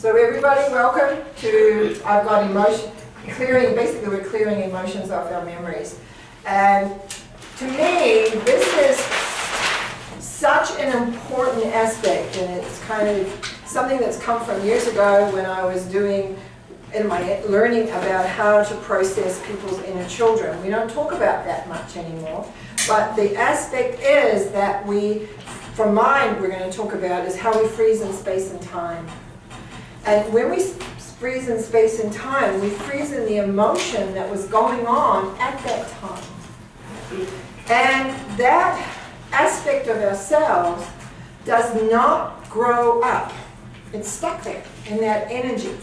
So everybody, welcome to, I've got emotion, clearing, basically we're clearing emotions off our memories. And to me, this is such an important aspect, and it's kind of something that's come from years ago when I was doing, in my learning about how to process people's inner children. We don't talk about that much anymore, but the aspect is that we, for mind, we're going to talk about is how we freeze in space and time. And when we freeze in space and time, we freeze in the emotion that was going on at that time. And that aspect of ourselves does not grow up. It's stuck there in that energy,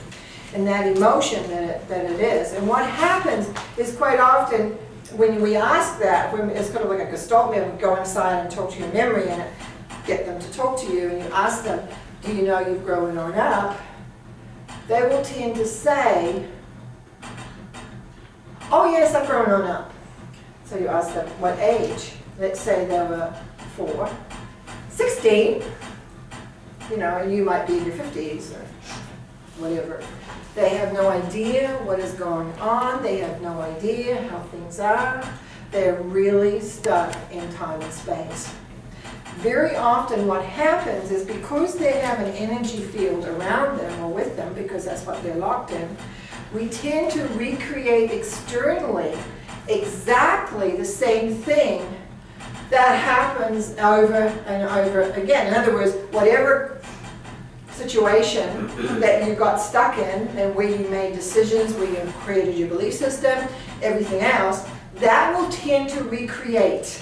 in that emotion that it is. And what happens is quite often when we ask that, when it's kind of like a gestalt memory, go inside and talk to your memory and get them to talk to you, and you ask them, do you know you've grown on up? They will tend to say, oh yes, I've grown on up. So you ask them, what age? Let's say they were 4. 16, you know, and you might be in your 50s or whatever. They have no idea what is going on. They have no idea how things are. They're really stuck in time and space. Very often what happens is because they have an energy field around them or with them, because that's what they're locked in, we tend to recreate externally exactly the same thing that happens over and over again. In other words, whatever situation that you got stuck in and where you made decisions, where you created your belief system, everything else, that will tend to recreate.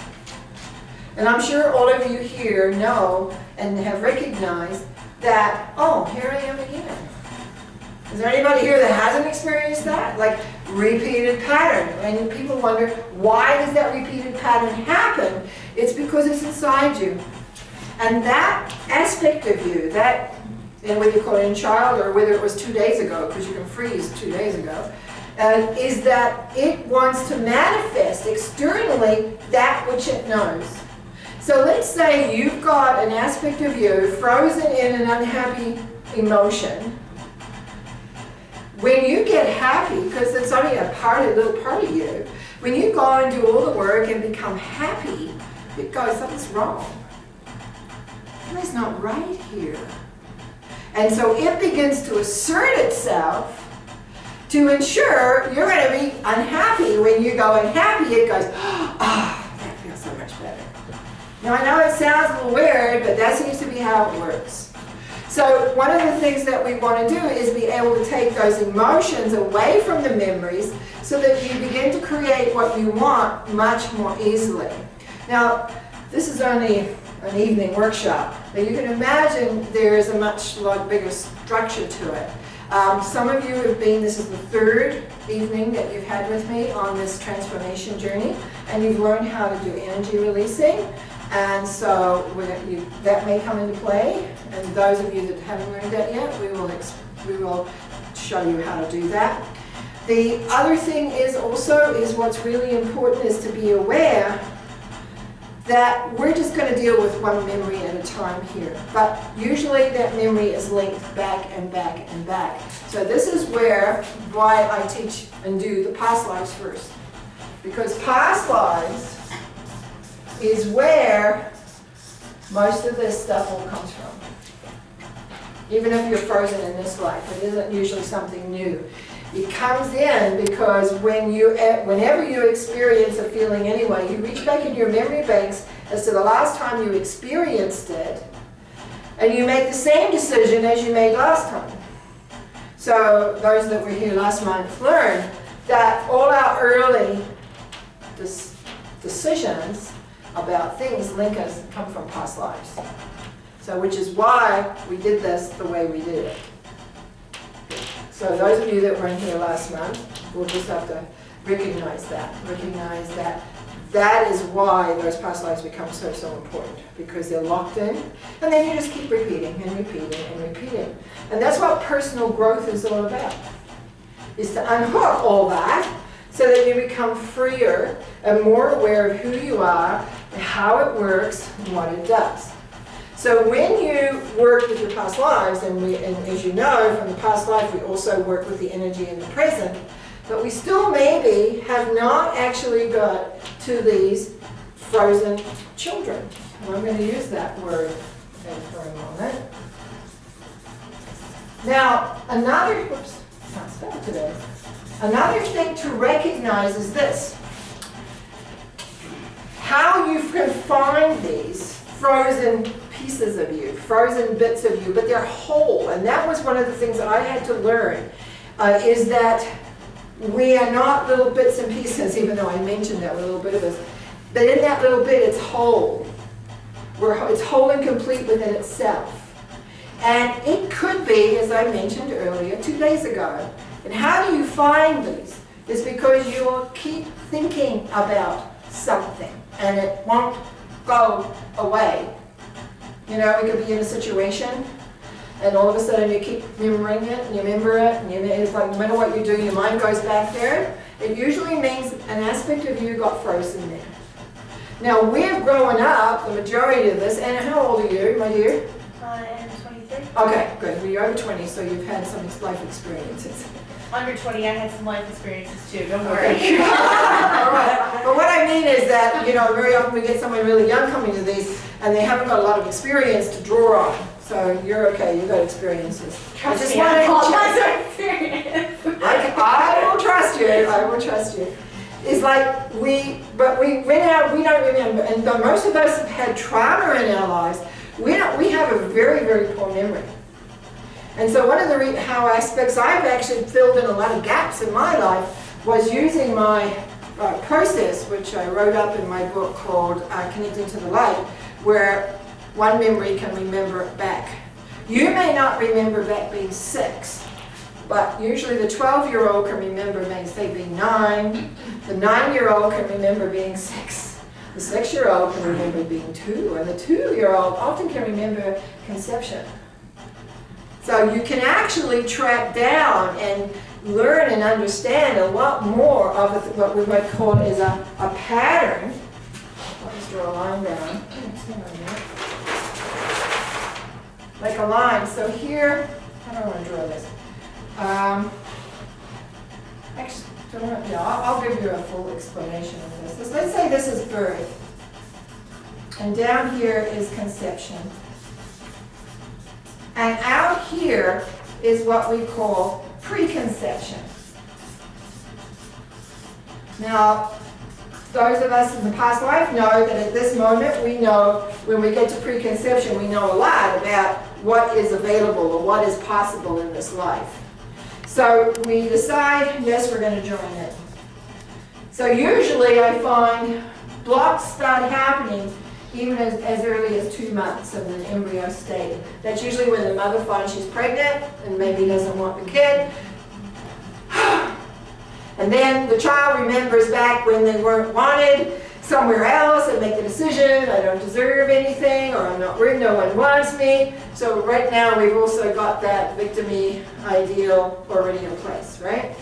And I'm sure all of you here know and have recognized that, oh, here I am again. Is there anybody here that hasn't experienced that? Like repeated pattern. And people wonder, why does that repeated pattern happen? It's because it's inside you. And that aspect of you, that, and whether you call it in child or whether it was 2 days ago, because you can freeze 2 days ago, is that it wants to manifest externally that which it knows. So let's say you've got an aspect of you frozen in an unhappy emotion. When you get happy, because it's only a little part of you, when you go and do all the work and become happy, it goes, something's wrong. Something's not right here. And so it begins to assert itself to ensure you're going to be unhappy. When you go unhappy, it goes, oh, that feels so much better. Now I know it sounds a little weird, but that seems to be how it works. So one of the things that we want to do is be able to take those emotions away from the memories so that you begin to create what you want much more easily. Now, this is only an evening workshop, but you can imagine there is a lot bigger structure to it. Some of you have been, this is the 3rd evening that you've had with me on this transformation journey, and you've learned how to do energy releasing. And so that may come into play, and those of you that haven't learned that yet, we will show you how to do that. The other thing is what's really important is to be aware that we're just going to deal with one memory at a time here. But usually that memory is linked back and back and back. So this is why I teach and do the past lives first. Because past lives is where most of this stuff all comes from. Even if you're frozen in this life, it isn't usually something new. It comes in because whenever you experience a feeling anyway, you reach back in your memory banks as to the last time you experienced it, and you make the same decision as you made last time. So those that were here last month learned that all our early decisions about things come from past lives. So which is why we did this the way we did it. So those of you that weren't here last month will just have to recognize that. Recognize that that is why those past lives become so important, because they're locked in, and then you just keep repeating and repeating and repeating. And that's what personal growth is all about, is to unhook all that so that you become freer and more aware of who you are and how it works and what it does. So So when you work with your past lives, and as you know from the past life, we also work with the energy in the present, but we still maybe have not actually got to these frozen children. And I'm going to use that word for a moment. Now, another thing to recognize is this. How you can find these frozen pieces of you, frozen bits of you, but they're whole. And that was one of the things that I had to learn, is that we are not little bits and pieces, even though I mentioned that with a little bit of this. But in that little bit, it's whole. It's whole and complete within itself. And it could be, as I mentioned earlier, 2 days ago. And how do you find these? It's because you'll keep thinking about something and it won't go away. You know, we could be in a situation and all of a sudden you keep remembering it and you remember it, and it's like no matter what you do, your mind goes back there. It usually means an aspect of you got frozen there. Now, we've grown up, the majority of this, and how old are you, my dear? I am 23. Okay, good. Well, you're over 20, so you've had some life experiences. Under 20, I had some life experiences too, don't worry. Okay. All right. But what I mean is that, you know, very often we get someone really young coming to these, and they haven't got a lot of experience to draw on. So you're okay, you've got experiences. Trust me, I call my experience. I will trust you, I will trust you. It's like we don't remember, and though most of us have had trauma in our lives, we have a very, very poor memory. And so one of the how aspects I've actually filled in a lot of gaps in my life was using my process, which I wrote up in my book called Connecting to the Light, where one memory can remember it back. You may not remember back being 6, but usually the 12-year-old can remember being 9, the 9-year-old can remember being 6, the 6-year-old can remember being 2, and the 2-year-old often can remember conception. So you can actually track down and learn and understand a lot more of what we might call is a pattern. I'll just draw a line down. Like a line. So here, how do I want to draw this? Actually, I'll give you a full explanation of this. Let's say this is birth. And down here is conception. And out here is what we call preconception. Now, those of us in the past life know that at this moment we know when we get to preconception, we know a lot about what is available or what is possible in this life. So we decide, yes, we're going to join it. So usually I find blocks start happening even as early as 2 months of an embryo state. That's usually when the mother finds she's pregnant and maybe doesn't want the kid. And then the child remembers back when they weren't wanted somewhere else and make the decision, I don't deserve anything, or I'm not worth, no one wants me. So right now we've also got that victim-y ideal already in place, right?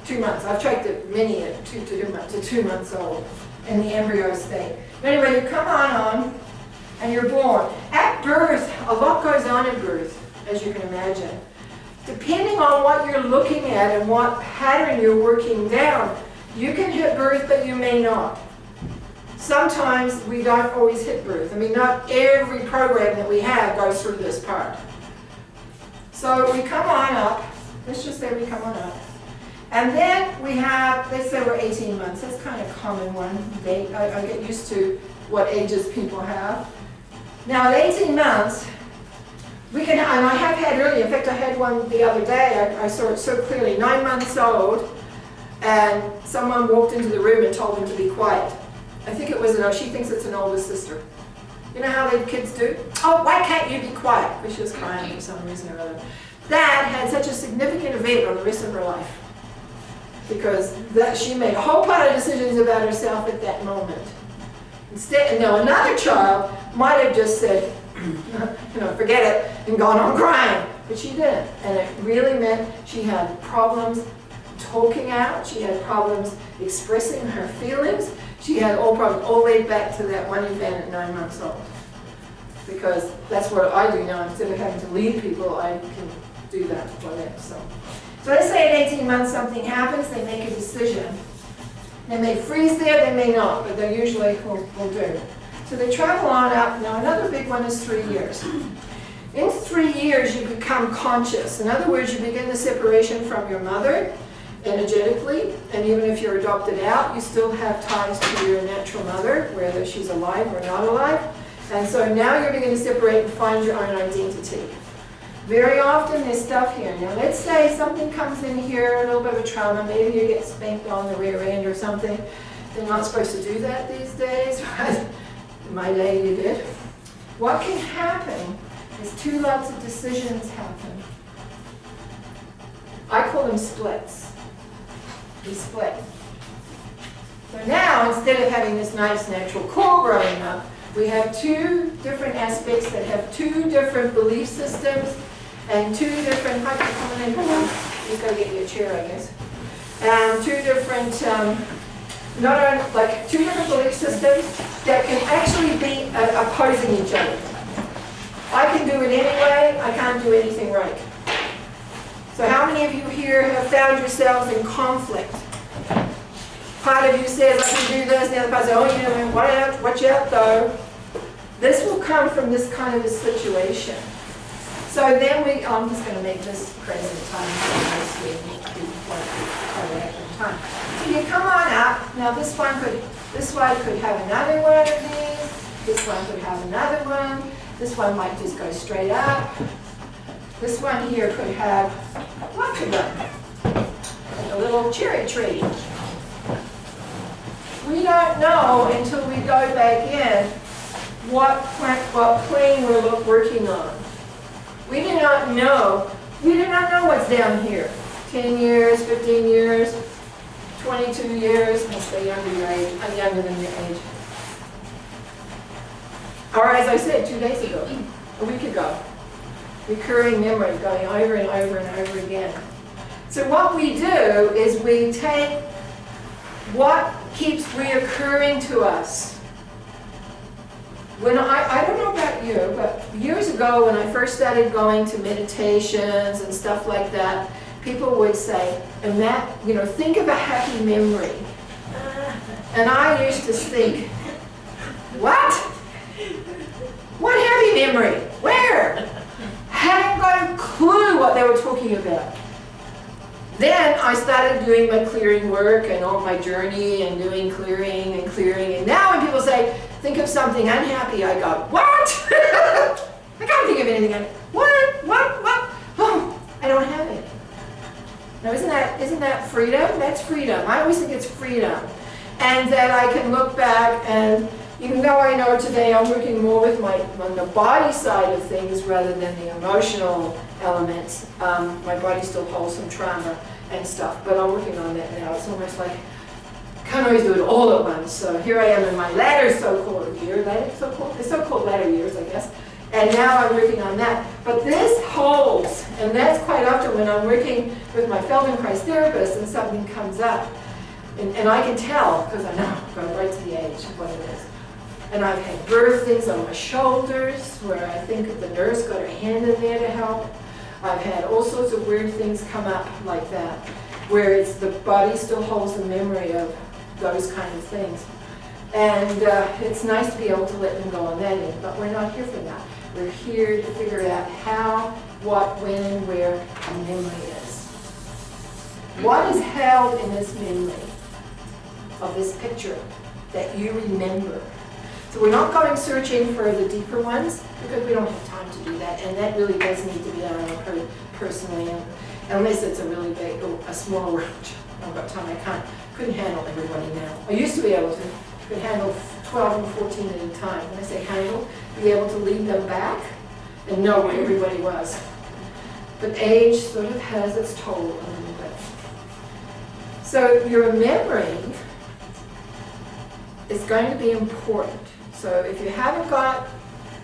2 months. I've tracked it many at 2 months old in the embryo state. But anyway, you come on and you're born. At birth, a lot goes on at birth, as you can imagine. Depending on what you're looking at and what pattern you're working down, you can hit birth, but you may not. Sometimes we don't always hit birth. I mean, not every program that we have goes through this part. So we come on up. Let's just say we come on up. And then we have, let's say we're 18 months. That's kind of a common one. I get used to what ages people have. Now at 18 months, we can, and I have had earlier, in fact I had one the other day, I saw it so clearly, 9 months old, and someone walked into the room and told them to be quiet. I think it was, she thinks it's an older sister. You know how the kids do? Oh, why can't you be quiet? Because she was crying for some reason or other. That had such a significant event on the rest of her life. Because she made a whole pile of decisions about herself at that moment. Instead, now another child might have just said, forget it, and gone on crying. But she didn't. And it really meant she had problems talking out. She had problems expressing her feelings. She had all problems all the way back to that one event at 9 months old. because that's what I do now. Instead of having to lead people, I can do that for them. So let's say at 18 months something happens, they make a decision. They may freeze there, they may not, but they usually will do. So they travel on up. Now another big one is 3 years. In 3 years you become conscious. In other words, you begin the separation from your mother energetically, and even if you're adopted out, you still have ties to your natural mother, whether she's alive or not alive. And so now you're beginning to separate and find your own identity. Very often there's stuff here. Now let's say something comes in here, a little bit of a trauma, maybe you get spanked on the rear end or something. They're not supposed to do that these days, but in my day you did. What can happen is two lots of decisions happen. I call them splits. We split. So now, instead of having this nice natural core growing up, we have two different aspects that have two different belief systems and two different, how can you come in? Just gotta get you a chair, I guess. Two different, two different belief systems that can actually be opposing each other. I can do it anyway, I can't do anything right. So how many of you here have found yourselves in conflict? Part of you says, I can do this, the other part says, oh, you know, watch out though. This will come from this kind of a situation. So then I'm just going to make this present time so time. So you come on up. Now this one could have another one of these. This one could have another one. This one might just go straight up. This one here could have lots of them. Like a little cherry tree. We don't know until we go back in what plane we're working on. We do not know what's down here. 10 years, 15 years, 22 years. I say younger your age. I'm younger than your age. Or as I said 2 days ago, a week ago. Recurring memory going over and over and over again. So what we do is we take what keeps reoccurring to us. When I don't know about you, but years ago when I first started going to meditations and stuff like that, people would say, and that, think of a happy memory. And I used to think, what? What happy memory? Where? Hadn't got a clue what they were talking about. Then I started doing my clearing work and all my journey and doing clearing. And now when people say, think of something unhappy, I go, what? I can't think of anything. What? Oh, I don't have it. Now isn't that freedom? That's freedom. I always think it's freedom. And that I can look back and even though I know today I'm working more with on the body side of things rather than the emotional elements, my body still holds some trauma and stuff, but I'm working on that now. It's almost like I can't always do it all at once. So here I am in my latter so-called year, the so-called latter years, I guess, and now I'm working on that. But this holds, and that's quite often when I'm working with my Feldenkrais therapist and something comes up, and I can tell because I know, go right to the age of what it is. And I've had birth things on my shoulders where I think the nurse got her hand in there to help. I've had all sorts of weird things come up like that, where it's the body still holds the memory of those kind of things. And it's nice to be able to let them go on that end, but we're not here for that. We're here to figure out how, what, when, and where a memory is. What is held in this memory of this picture that you remember? So we're not going searching for the deeper ones because we don't have time to do that, and that really does need to be done personally, unless it's a really big, a small world. I've got time, couldn't handle everybody now. I used to be able to, could handle 12 and 14 at a time. When I say handle, be able to lead them back and know where everybody was. But age sort of has its toll a little bit. So your memory is going to be important. So if you haven't got,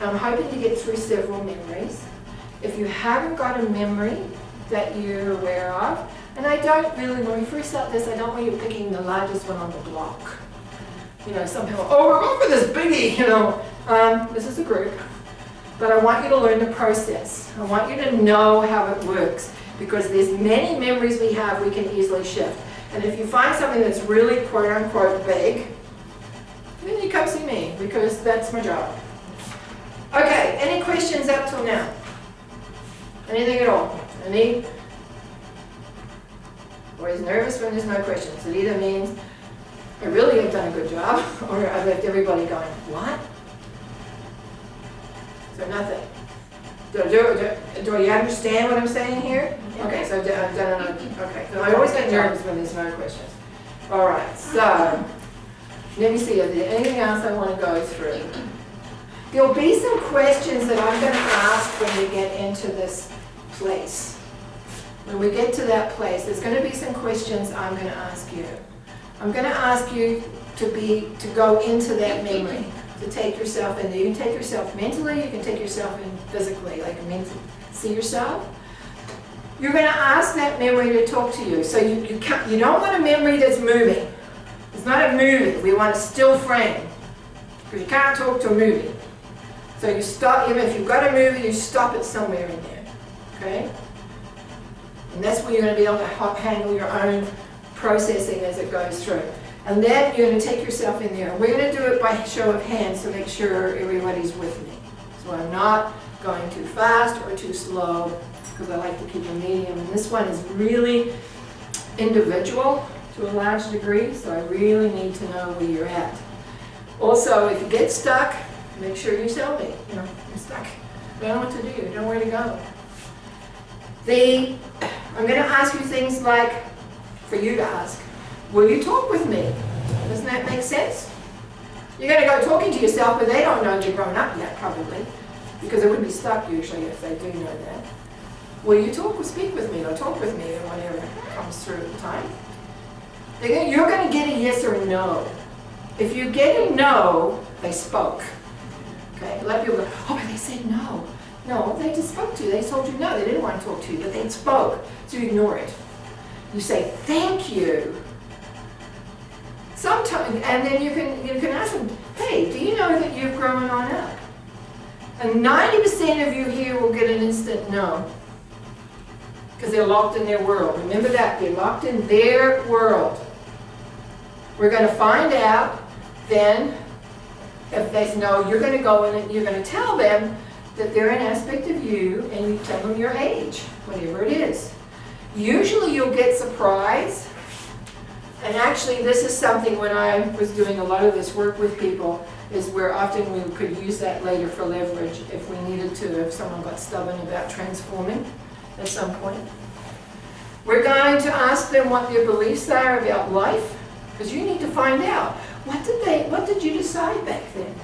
I'm hoping to get through several memories. If you haven't got a memory that you're aware of, and I don't really, when we first start this, I don't want you picking the largest one on the block. Some people, oh, we're going for this biggie, This is a group. but I want you to learn the process. I want you to know how it works, because there's many memories we have we can easily shift. And if you find something that's really quote-unquote big, then you come see me, because that's my job. Okay, any questions up till now? Anything at all? Any? Always nervous when there's no questions. It either means I really have done a good job, or I've left everybody going, what? So nothing. Do you understand what I'm saying here? Okay, so I've done it. Okay, so I always get nervous when there's no questions. All right, so let me see, is there anything else I want to go through? There'll be some questions that I'm going to ask when we get into this place. When we get to that place, there's going to be some questions I'm going to ask you. I'm going to ask you to go into that memory, to take yourself in there. You can take yourself mentally, you can take yourself in physically, like mentally. See yourself? You're going to ask that memory to talk to you. So you don't want a memory that's moving. It's not a movie. We want a still frame, because you can't talk to a movie. So you stop, even if you've got a movie, you stop it somewhere in there, okay? And that's where you're going to be able to handle your own processing as it goes through. And then you're going to take yourself in there. We're going to do it by show of hands to make sure everybody's with me. So I'm not going too fast or too slow, because I like to keep a medium. And this one is really individual to a large degree, so I really need to know where you're at. Also, if you get stuck, make sure you tell me. You know, I'm stuck. I don't know what to do. I don't know where to go. I'm going to ask you things like, for you to ask, will you talk with me? Doesn't that make sense? You're going to go talking to yourself, but they don't know you're grown up yet, probably, because they would be stuck usually if they do know that. Will you speak with me, or talk with me, or whatever comes through at the time? You're going to get a yes or a no. If you get a no, they spoke. Okay, a lot of people go, oh, but they said no. No, they just spoke to you. They told you no. They didn't want to talk to you, but they spoke. So you ignore it. You say, thank you. Sometimes, and then you can ask them, hey, do you know that you've grown on up? And 90% of you here will get an instant no, because they're locked in their world. Remember that, they're locked in their world. We're going to find out then, if they know, you're going to go in and you're going to tell them that they're an aspect of you, and you tell them your age, whatever it is. Usually you'll get surprised, and actually this is something when I was doing a lot of this work with people, is where often we could use that later for leverage if we needed to, if someone got stubborn about transforming at some point. We're going to ask them what their beliefs are about life, because you need to find out, what did you decide back then?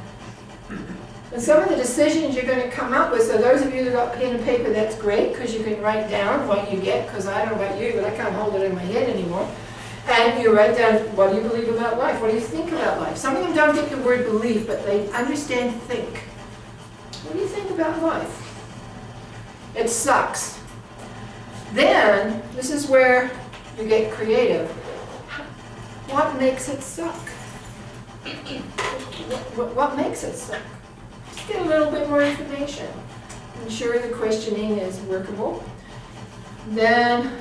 And some of the decisions you're going to come up with, so those of you that got pen and paper, that's great, because you can write down what you get, because I don't know about you, but I can't hold it in my head anymore. And you write down, what do you believe about life? What do you think about life? Some of them don't get the word belief, but they understand think. What do you think about life? It sucks. Then, this is where you get creative. What makes it suck? What makes it suck? Just get a little bit more information. Ensure the questioning is workable. Then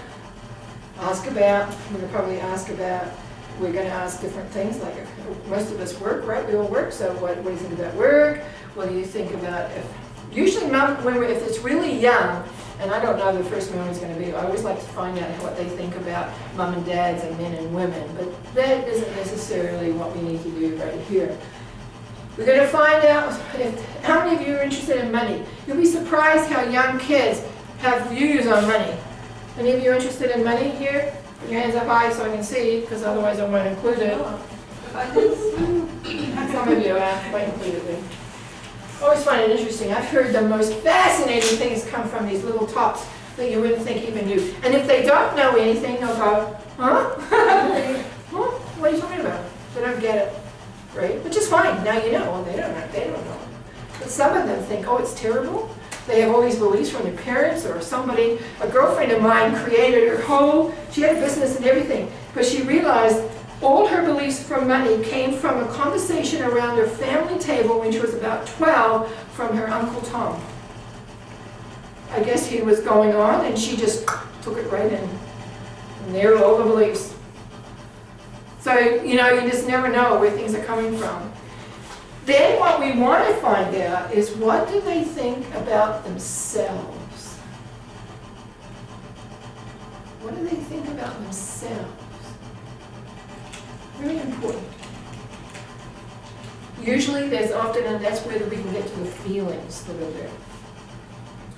ask about, we're going to ask different things, like most of us work, right? We all work, so what do you think about work? What do you think about, usually if it's really young, and I don't know the first memory is going to be, I always like to find out what they think about mom and dads and men and women, but that isn't necessarily what we need to do right here. We're going to find out how many of you are interested in money. You'll be surprised how young kids have views on money. Any of you interested in money here? Put your hands up high so I can see, because otherwise I won't include it. Some of you might include it. Always find it interesting. I've heard the most fascinating things come from these little tops that you wouldn't think even knew. And if they don't know anything, they'll go, huh? Huh? What are you talking about? They don't get it, right? Which is fine. Now you know. Well, they don't know. But some of them think, oh, it's terrible. They have all these beliefs from their parents or somebody. A girlfriend of mine created she had a business and everything, but she realized All her beliefs for money came from a conversation around her family table when she was about 12 from her Uncle Tom. I guess he was going on and she just took it right in. And there are all the beliefs. So, you know, you just never know where things are coming from. Then what we want to find out is, what do they think about themselves? What do they think about themselves? Really important. Usually there's often, and that's where we can get to the feelings that are there.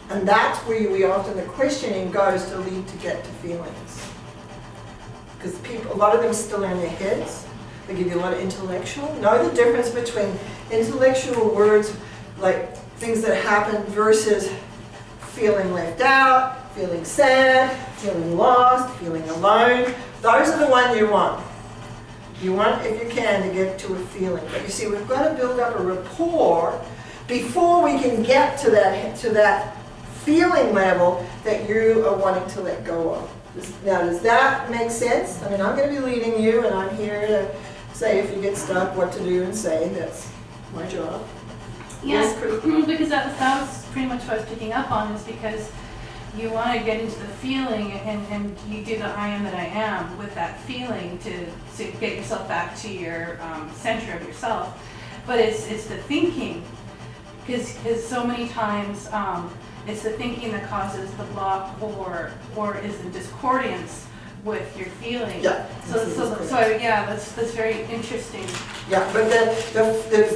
And that's where we often, the questioning goes to lead to get to feelings. Because people, a lot of them still are in their heads. They give you a lot of intellectual. Know the difference between intellectual words, like things that happen, versus feeling left out, feeling sad, feeling lost, feeling alone. Those are the ones you want. You want, if you can, to get to a feeling. But you see, we've got to build up a rapport before we can get to that feeling level that you are wanting to let go of. Now, does that make sense? I mean, I'm going to be leading you, and I'm here to say if you get stuck, what to do and say. That's my job. Yes, because that was pretty much what I was picking up on, is because you want to get into the feeling, and you do the I am that I am with that feeling to get yourself back to your center of yourself. But it's the thinking, because so many times it's the thinking that causes the block or is the discordance with your feeling. Yeah. So yeah, that's very interesting. Yeah, but then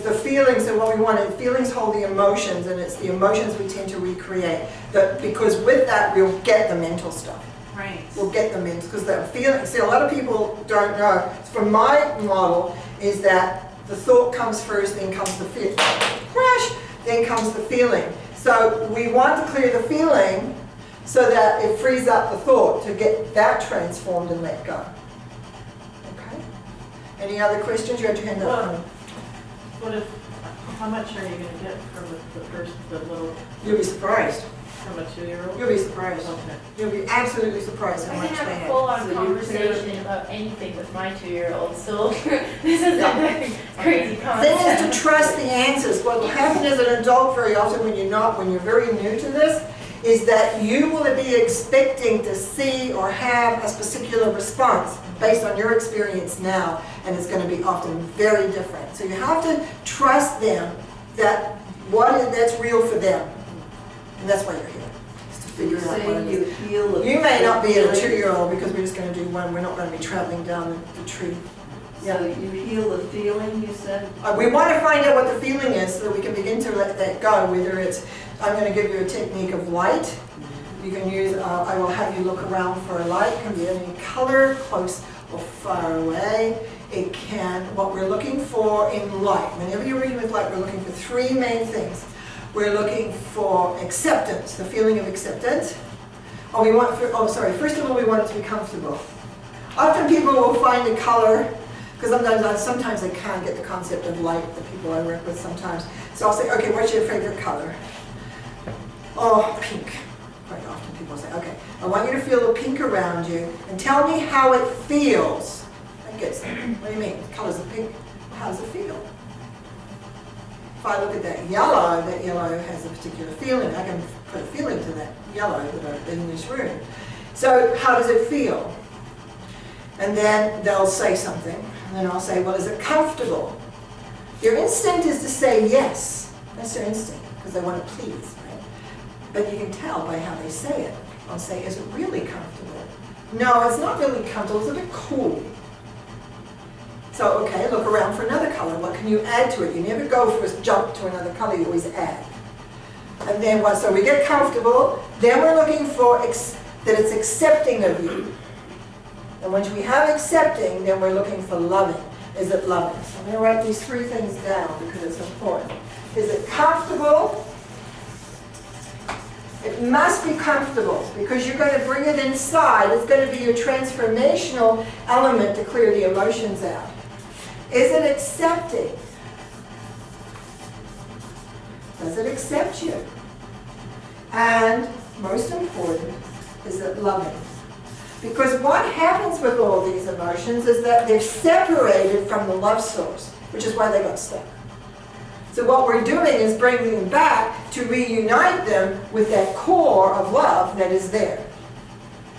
the feelings, and what we want is, feelings hold the emotions, and it's the emotions we tend to recreate. Because with that, we'll get the mental stuff. Right. We'll get the mental, because the feeling, see, a lot of people don't know. From my model is that the thought comes first, then comes the feeling. Crash! Then comes the feeling. So we want to clear the feeling so that it frees up the thought to get that transformed and let go. Okay? Any other questions? You had your hand up. What if, how much are you going to get from the person, the little, You'll be surprised. from a 2-year-old? You'll be surprised. Okay. You'll be absolutely surprised how I much can they have a have. full-on So you conversation about anything with my 2-year-old, so this is a crazy Thing concept. is to trust the answers. What will happen as an adult very often when you're very new to this, is that you will be expecting to see or have a particular response based on your experience now, and it's going to be often very different. So you have to trust them that that's real for them, and that's why you're here, is to figure out what it is. You may not be a 2-year-old, because we're just going to do one. We're not going to be traveling down the tree. So you heal the feeling, you said? We want to find out what the feeling is so that we can begin to let that go, whether it's, I'm going to give you a technique of light. You can use, I will have you look around for a light. It can be any color, close or far away. It can, what we're looking for in light, whenever you're reading with light, we're looking for 3 main things. We're looking for acceptance, the feeling of acceptance. First of all, we want it to be comfortable. Often people will find a color, because sometimes I can't get the concept of light, the people I work with sometimes. So I'll say, okay, what's your favorite color? Oh, pink. Quite often people say, okay, I want you to feel the pink around you and tell me how it feels. That gets them. What do you mean? The colors of pink. How does it feel? If I look at that yellow has a particular feeling. I can put a feeling to that yellow that are in this room. So how does it feel? And then they'll say something. And then I'll say, well, is it comfortable? Your instinct is to say yes. That's their instinct, because they want to please, right? But you can tell by how they say it. I'll say, is it really comfortable? No, it's not really comfortable. It's a bit cool. So, okay, look around for another color. What can you add to it? You never go for a jump to another color. You always add. And then so we get comfortable. Then we're looking for that it's accepting of you. And once we have accepting, then we're looking for loving. Is it loving? So I'm going to write these 3 things down because it's important. Is it comfortable? It must be comfortable, because you're going to bring it inside. It's going to be your transformational element to clear the emotions out. Is it accepting? Does it accept you? And most important, is it loving? Because what happens with all these emotions is that they're separated from the love source, which is why they got stuck. So what we're doing is bringing them back to reunite them with that core of love that is there.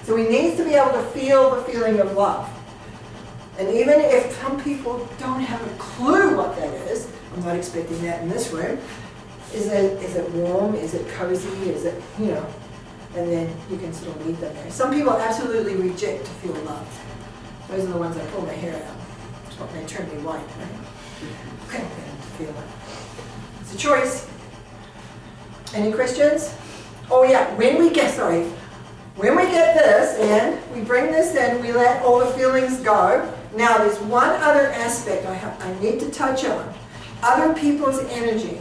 So we need to be able to feel the feeling of love. And even if some people don't have a clue what that is, I'm not expecting that in this room, is it warm, is it cozy, is it, you know, and then you can sort of lead them there. Some people absolutely reject to feel love. Those are the ones that pull my hair out. It's what they turn me white, right? Okay, to feel it. It's a choice. Any questions? Oh yeah, when we get this and we bring this in, we let all the feelings go. Now there's one other aspect I need to touch on. Other people's energy.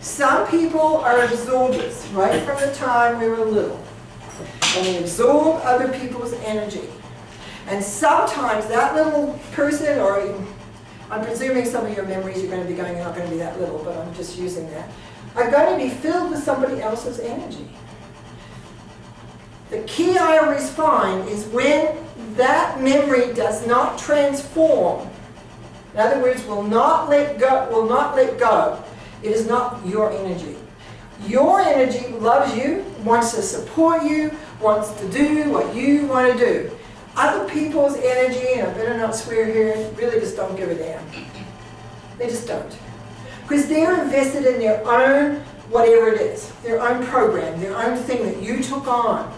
Some people are absorbers right from the time we were little. And we absorb other people's energy. And sometimes that little person, or I'm presuming some of your memories you're going to be going, are not going to be that little, but I'm just using that, are going to be filled with somebody else's energy. The key I always find is when that memory does not transform, in other words, will not let go, it is not your energy. Your energy loves you, wants to support you, wants to do what you want to do. Other people's energy, and I better not swear here, really just don't give a damn. They just don't. Because they're invested in their own, whatever it is, their own program, their own thing that you took on.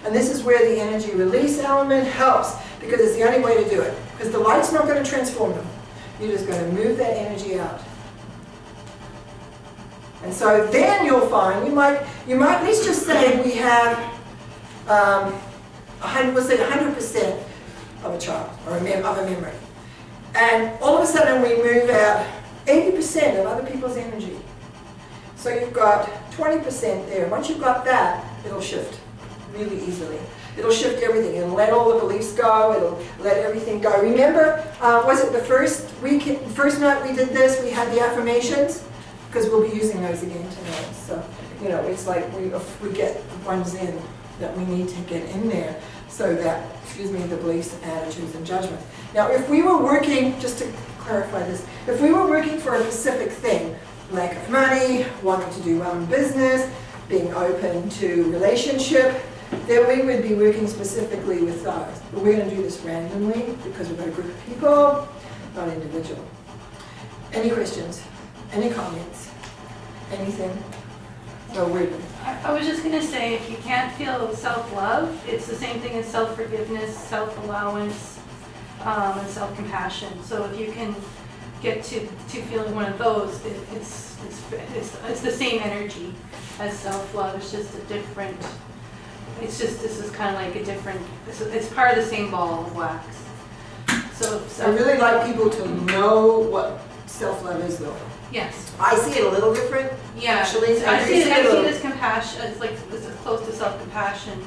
And this is where the energy release element helps, because it's the only way to do it. Because the light's not going to transform them. You're just going to move that energy out. And so then you'll find, you might let's just say we have, let's say 100% of a child, or of a memory. And all of a sudden we move out 80% of other people's energy. So you've got 20% there. Once you've got that, it'll shift really easily. It'll shift everything. It'll let all the beliefs go. It'll let everything go. Remember, was it the first night we did this, we had the affirmations? Because we'll be using those again tonight. So, you know, it's like we get the ones in that we need to get in there so that, the beliefs, attitudes, and judgments. Now, if we were working, just to clarify this, if we were working for a specific thing, lack of money, wanting to do well in business, being open to relationship, then we would be working specifically with those. But we're going to do this randomly because we've got a group of people, not individual. Any questions? Any comments? Anything? No, we're good. I was just going to say, if you can't feel self-love, it's the same thing as self-forgiveness, self-allowance, and self-compassion. So if you can get to feeling one of those, it's the same energy as self-love. It's just a different, this is kind of like a different, it's part of the same ball of wax. So I really like people to know what self-love is, though. Yes. I see it a little different. Yeah. Actually, I see it as compassion. It's like it's close to self-compassion.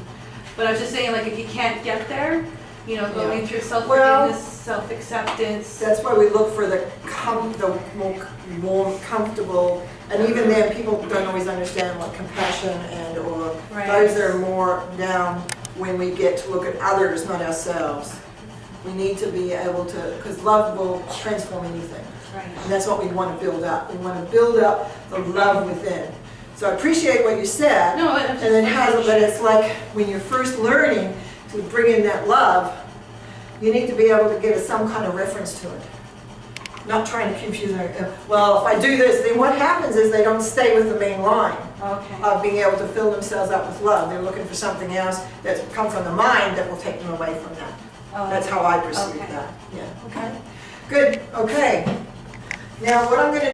But I was just saying, like, if you can't get there, going through self-forgiveness, self-acceptance. That's why we look for the more warm, comfortable, and even then, people don't always understand what compassion or right. Those are more down when we get to look at others, not ourselves. We need to be able to, because love will transform anything. Right. And that's what we want to build up. We want to build up the love within. So I appreciate what you said. No, but it's like when you're first learning to bring in that love, you need to be able to give it some kind of reference to it. Not trying to confuse them. Well, if I do this, then what happens is they don't stay with the main line of being able to fill themselves up with love. They're looking for something else that's come from the mind that will take them away from that. That's how I perceive that. Yeah. Okay. Good. Okay. Now what I'm going to